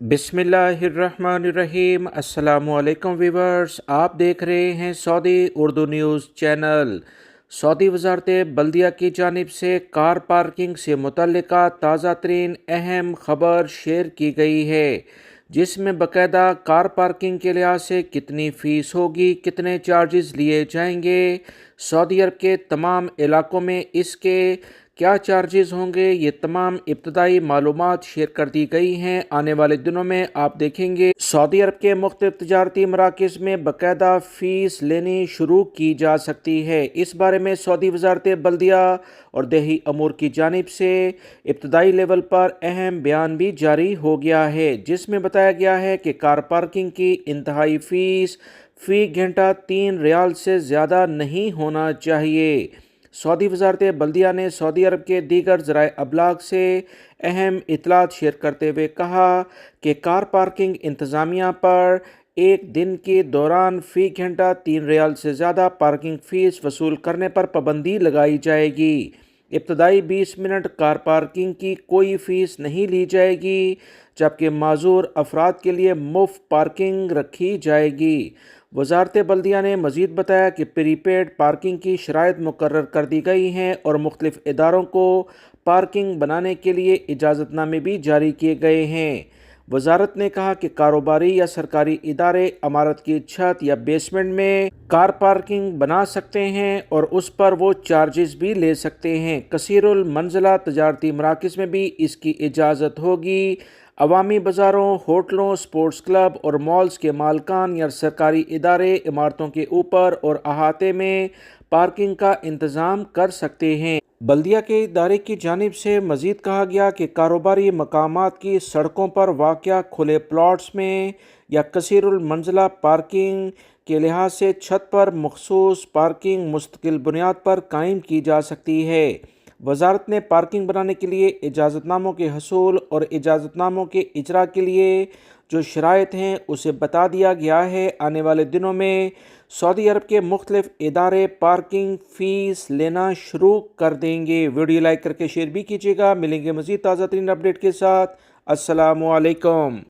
बिस्मिल्लाहिर्रहमानिर्रहीम। अस्सलामुअलैकुम वीवर्स, आप देख रहे हैं Saudi Urdu news channel. Saudi वज़ारत बल्दिया की जानिब से कार पार्किंग से मुतल्लिका ताज़ा तरीन अहम खबर शेयर की गई है, जिसमें बाकायदा कार पार्किंग के लिहाज से कितनी फ़ीस होगी, कितने चार्जेस लिए जाएंगे, सऊदी अरब के तमाम इलाकों में इसके क्या चार्जेस होंगे, ये तमाम इब्तदाई मालूमात शेयर कर दी गई हैं। आने वाले दिनों में आप देखेंगे सऊदी अरब के मुख्तलिफ तजारती मराकज़ में बाकायदा फ़ीस लेनी शुरू की जा सकती है। इस बारे में सऊदी वज़ारत बल्दिया और देही अमूर की जानिब से इब्तदाई लेवल पर अहम बयान भी जारी हो गया है, जिसमें बताया गया है कि कार पार्किंग की इंतहाई फ़ीस फ़ी घंटा 3 रियाल से ज़्यादा नहीं होना चाहिए। सऊदी वज़ारत बल्दिया ने सऊदी अरब के दीगर ज़राए अबलाग से अहम इतलात शेयर करते हुए कहा कि कार पार्किंग इंतज़ामिया पर एक दिन के दौरान फ़ी घंटा 3 रियाल से ज़्यादा पार्किंग फ़ीस वसूल करने पर पाबंदी लगाई जाएगी। इब्तदाई 20 मिनट कार पार्किंग की कोई फ़ीस नहीं ली जाएगी, जबकि माजूर अफराद के लिए मुफ्त पार्किंग रखी जाएगी। वज़ारत बल्दिया ने मज़ीद बताया कि प्रीपेड पार्किंग की शराइत मुकर्रर कर दी गई हैं और मुख्तलिफ इदारों को पार्किंग बनाने के लिए इजाज़तनामे भी जारी किए गए हैं। वज़ारत ने कहा कि कारोबारी या सरकारी इदारे इमारत की छत या बेसमेंट में कार पार्किंग बना सकते हैं और उस पर वो चार्जेस भी ले सकते हैं। कसीरुल मंजिला तजारती मराकज़ में भी इसकी इजाज़त होगी। अवामी बाज़ारों, होटलों, स्पोर्ट्स क्लब और मॉल्स के मालकान या सरकारी इदारे इमारतों के ऊपर और अहाते में पार्किंग का इंतज़ाम कर सकते हैं। बल्दिया के इदारे की जानिब से मज़ीद कहा गया कि कारोबारी मकामात की सड़कों पर वाक़या खुले प्लॉट्स में या कसीरुल मंजिला पार्किंग के लिहाज से छत पर मखसूस पार्किंग मुस्तकिल बुनियाद पर कायम की जा सकती है। वज़ारत ने पार्किंग बनाने के लिए इजाज़तनामों के हसूल और इजाज़तनामों के इजरा के लिए जो शराइत हैं उसे बता दिया गया है। आने वाले दिनों में सऊदी अरब के मुख्तलिफ इदारे पार्किंग फ़ीस लेना शुरू कर देंगे। वीडियो लाइक करके शेयर भी कीजिएगा। मिलेंगे मज़ीद ताज़ा तरीन अपडेट के साथ। अस्सलामु अलैकुम।